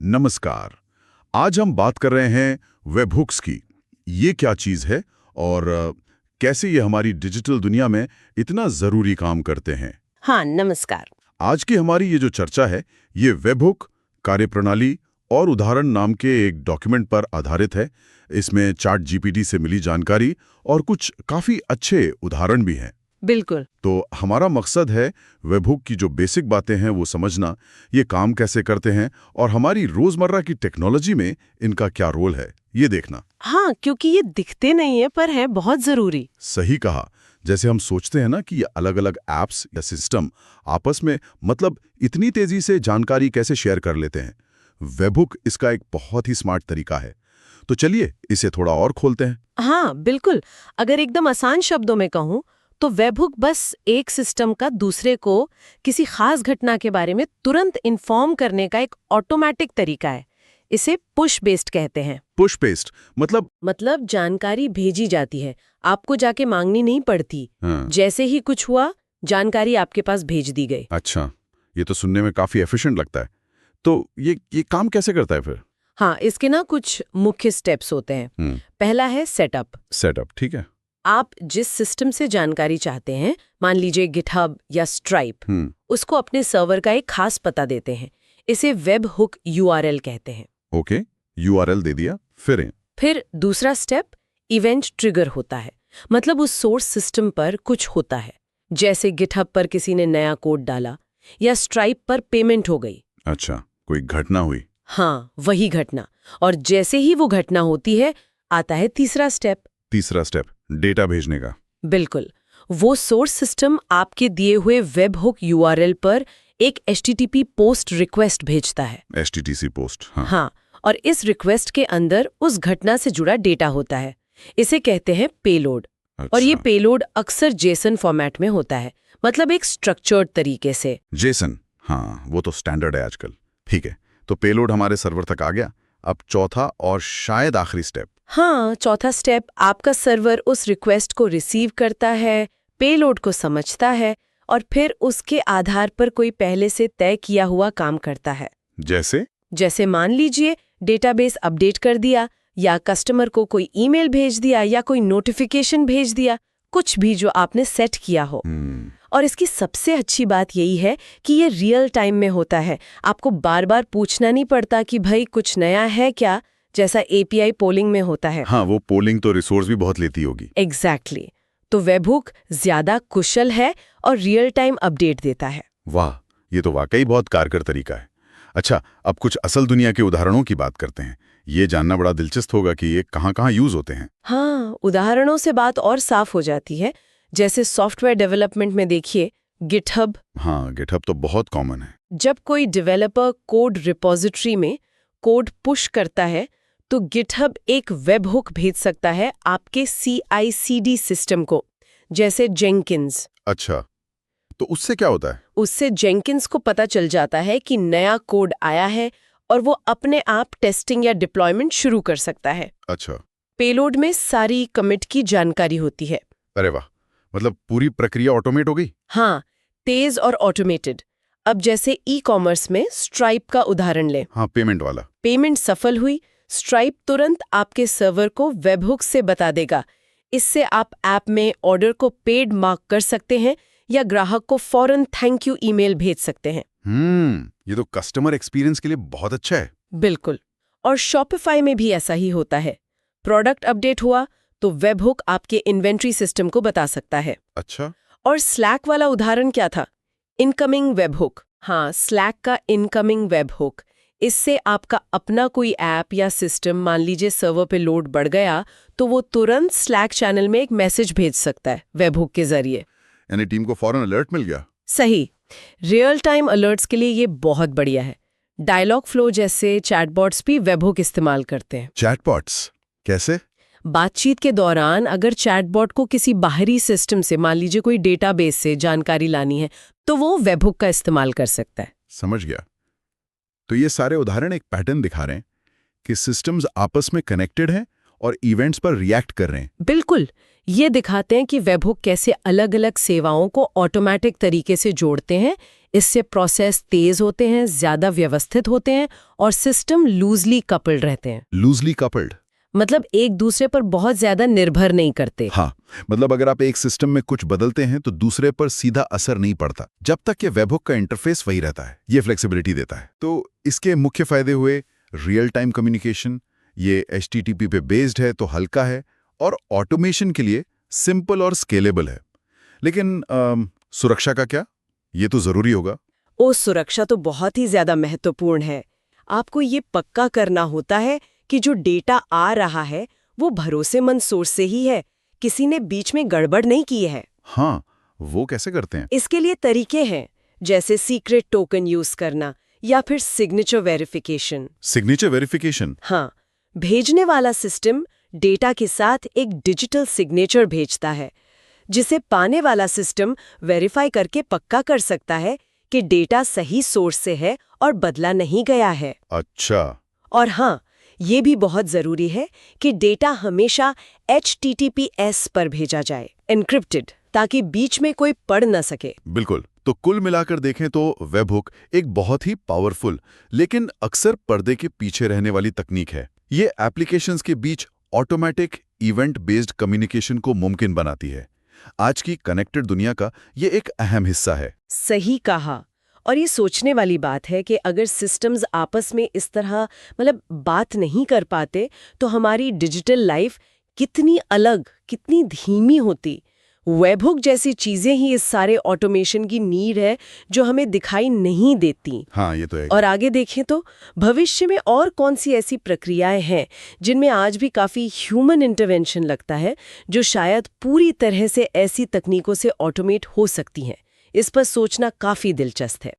नमस्कार। आज हम बात कर रहे हैं वेबहुक्स की। ये क्या चीज़ है और कैसे ये हमारी डिजिटल दुनिया में इतना ज़रूरी काम करते हैं। हाँ, नमस्कार। आज की हमारी ये जो चर्चा है ये वेबहुक कार्यप्रणाली और उदाहरण नाम के एक डॉक्यूमेंट पर आधारित है। इसमें चैट जीपीटी से मिली जानकारी और कुछ काफ़ी अच्छे उदाहरण भी हैं। बिल्कुल। तो हमारा मकसद है वेबहुक की जो बेसिक बातें हैं वो समझना, ये काम कैसे करते हैं और हमारी रोजमर्रा की टेक्नोलॉजी में इनका क्या रोल है, ये देखना। हाँ, क्योंकि ये दिखते नहीं है पर है बहुत जरूरी। सही कहा। जैसे हम सोचते हैं ना कि ये अलग अलग ऐप्स या सिस्टम आपस में मतलब इतनी तेजी से जानकारी कैसे शेयर कर लेते हैं। वेबहुक इसका एक बहुत ही स्मार्ट तरीका है। तो चलिए इसे थोड़ा और खोलते हैं। हाँ, बिल्कुल। अगर एकदम आसान शब्दों में कहूँ तो वेबहुक बस एक सिस्टम का दूसरे को किसी खास घटना के बारे में तुरंत इन्फॉर्म करने का एक ऑटोमेटिक तरीका है। इसे पुश बेस्ड कहते हैं। पुश पेस्ट मतलब जानकारी भेजी जाती है, आपको जाके मांगनी नहीं पड़ती। हाँ। जैसे ही कुछ हुआ, जानकारी आपके पास भेज दी गई। अच्छा, ये तो सुनने में काफी एफिशिएंट लगता है। तो ये काम कैसे करता है फिर? हाँ, इसके ना कुछ मुख्य स्टेप्स होते हैं। पहला है सेटअप, ठीक है। आप जिस सिस्टम से जानकारी चाहते हैं, मान लीजिए गिटहब या स्ट्राइप, उसको अपने सर्वर का एक खास पता देते हैं। इसे वेब हुक यूआरएल कहते हैं। ओके, यूआरएल दे दिया, फिर दूसरा स्टेप इवेंट ट्रिगर होता है। मतलब उस सोर्स सिस्टम पर कुछ होता है, जैसे गिटहब पर किसी ने नया कोड डाला या स्ट्राइप पर पेमेंट हो गई। अच्छा, कोई घटना हुई। हाँ, वही घटना। और जैसे ही वो घटना होती है, आता है तीसरा स्टेप, डेटा भेजने का। बिल्कुल। वो सोर्स सिस्टम आपके दिए हुए वेब हुक यूआरएल पर एक HTTP पोस्ट रिक्वेस्ट भेजता है। HTTC पोस्ट, हाँ। हाँ, और इस रिक्वेस्ट के अंदर उस घटना से जुड़ा डेटा होता है। इसे कहते हैं पेलोड। अच्छा। और ये पेलोड अक्सर जेसन फॉर्मेट में होता है, मतलब एक स्ट्रक्चर्ड तरीके से। जेसन, हाँ, वो तो स्टैंडर्ड है आजकल। ठीक है, तो पेलोड हमारे सर्वर तक आ गया। अब चौथा और शायद आखिरी स्टेप। हाँ, चौथा स्टेप, आपका सर्वर उस रिक्वेस्ट को रिसीव करता है, पेलोड को समझता है और फिर उसके आधार पर कोई पहले से तय किया हुआ काम करता है। जैसे मान लीजिए डेटाबेस अपडेट कर दिया या कस्टमर को कोई ईमेल भेज दिया या कोई नोटिफिकेशन भेज दिया, कुछ भी जो आपने सेट किया हो। और इसकी सबसे अच्छी बात यही है कि ये रियल टाइम में होता है। आपको बार बार पूछना नहीं पड़ता कि भाई कुछ नया है क्या, जैसा API पोलिंग में होता है। हाँ, वो पोलिंग तो रिसोर्स भी बहुत लेती होगी। एग्जैक्टली। तो वेबहुक ज्यादा कुशल है और रियल टाइम अपडेट देता है। वाह, ये तो वाकई बहुत कारगर तरीका है। अच्छा, अब कुछ असल दुनिया के उदाहरणों की बात करते हैं। ये जानना बड़ा दिलचस्प होगा कि ये कहाँ-कहाँ यूज होते हैं। हाँ, उदाहरणों से बात और साफ हो जाती है। जैसे सॉफ्टवेयर डेवलपमेंट में देखिए गिटहब। हाँ, गिटहब तो बहुत कॉमन है। जब कोई डेवलपर कोड रिपोजिटरी में कोड पुश करता है तो गिटहब एक वेबहुक भेज सकता है आपके CI/CD सिस्टम को, जैसे जेंकिन्स। अच्छा, तो उससे क्या होता है? उससे जेंकिन्स को पता चल जाता है कि नया कोड आया है और वो अपने आप टेस्टिंग या डिप्लॉयमेंट शुरू कर सकता है। अच्छा। पेलोड में सारी कमिट की जानकारी होती है। अरे वाह, मतलब पूरी प्रक्रिया ऑटोमेट हो गई। हाँ, तेज और ऑटोमेटेड। अब जैसे ई-कॉमर्स में स्ट्राइप का उदाहरण लें। हाँ, पेमेंट वाला। पेमेंट सफल हुई, स्ट्राइप तुरंत आपके सर्वर को वेबहुक से बता देगा। इससे आप ऐप में ऑर्डर को पेड मार्क कर सकते हैं या ग्राहक को फौरन थैंक यू ईमेल भेज सकते हैं। ये तो कस्टमर एक्सपीरियंस के लिए बहुत अच्छा है। बिल्कुल। और शॉपिफाई में भी ऐसा ही होता है। प्रोडक्ट अपडेट हुआ तो वेबहुक आपके इन्वेंट्री सिस्टम को बता सकता है। अच्छा। और स्लैक वाला उदाहरण क्या था? Incoming webhook. हाँ, स्लैक का इनकमिंग वेबहुक। इससे आपका अपना कोई ऐप या सिस्टम मान लीजिए सर्वर पे लोड बढ़ गया तो वो तुरंत स्लैक चैनल में एक मैसेज भेज सकता है वेबहुक के जरिए। यानी टीम को फौरन अलर्ट मिल गया। सही। रियल टाइम अलर्ट्स के लिए ये बहुत बढ़िया है। डायलॉग फ्लो जैसे चैटबॉट्स भी वेबहुक इस्तेमाल करते हैं। चैटबॉट्स कैसे? बातचीत के दौरान अगर चैटबॉट को किसी बाहरी सिस्टम से मान लीजिए कोई डेटाबेस से जानकारी लानी है तो वो वेबहुक का इस्तेमाल कर सकता है। समझ गया। तो ये सारे उदाहरण एक पैटर्न दिखा रहे हैं कि सिस्टम्स आपस में कनेक्टेड हैं और इवेंट्स पर रिएक्ट कर रहे हैं। बिल्कुल, ये दिखाते हैं कि वेबहुक कैसे अलग-अलग सेवाओं को ऑटोमेटिक तरीके से जोड़ते हैं। इससे प्रोसेस तेज होते हैं, ज्यादा व्यवस्थित होते हैं और सिस्टम लूजली कपल्ड रहते हैं। लूजली कपल्ड मतलब एक दूसरे पर बहुत ज्यादा निर्भर नहीं करते। हाँ, मतलब अगर आप एक सिस्टम में कुछ बदलते हैं तो दूसरे पर सीधा असर नहीं पड़ता, जब तक ये वेबहुक का इंटरफेस वही रहता है। ये फ्लेक्सिबिलिटी देता है। तो इसके मुख्य फायदे हुए रियल टाइम कम्युनिकेशन, ये HTTP पे बेस्ड है तो हल्का है, और ऑटोमेशन के लिए सिंपल और स्केलेबल है। लेकिन सुरक्षा का क्या? ये तो जरूरी होगा। सुरक्षा तो बहुत ही ज्यादा महत्वपूर्ण है। आपको ये पक्का करना होता है कि जो डेटा आ रहा है वो भरोसेमंद सोर्स से ही है, किसी ने बीच में गड़बड़ नहीं की है। हाँ, वो कैसे करते हैं? इसके लिए तरीके हैं, जैसे सीक्रेट टोकन यूज करना या फिर सिग्नेचर वेरिफिकेशन। Signature verification? हाँ, भेजने वाला सिस्टम डेटा के साथ एक डिजिटल सिग्नेचर भेजता है, जिसे पाने वाला सिस्टम वेरीफाई करके पक्का कर सकता है कि डेटा सही सोर्स से है और बदला नहीं गया है। अच्छा। और हाँ, ये भी बहुत जरूरी है कि डेटा हमेशा HTTPS पर भेजा जाए, एन्क्रिप्टेड, ताकि बीच में कोई पढ़ न सके। बिल्कुल। तो कुल मिलाकर देखें तो वेबहुक एक बहुत ही पावरफुल लेकिन अक्सर पर्दे के पीछे रहने वाली तकनीक है। ये एप्लीकेशंस के बीच ऑटोमेटिक इवेंट बेस्ड कम्युनिकेशन को मुमकिन बनाती है। आज की कनेक्टेड दुनिया का ये एक अहम हिस्सा है। सही कहा। और ये सोचने वाली बात है कि अगर सिस्टम्स आपस में इस तरह बात नहीं कर पाते तो हमारी डिजिटल लाइफ कितनी अलग, कितनी धीमी होती। वेबहुक जैसी चीजें ही इस सारे ऑटोमेशन की नीड है जो हमें दिखाई नहीं देती। हाँ, ये तो है। और आगे देखें तो भविष्य में और कौन सी ऐसी प्रक्रियाएं हैं जिनमें आज भी काफी ह्यूमन इंटरवेंशन लगता है, जो शायद पूरी तरह से ऐसी तकनीकों से ऑटोमेट हो सकती हैं। इस पर सोचना काफी दिलचस्प है।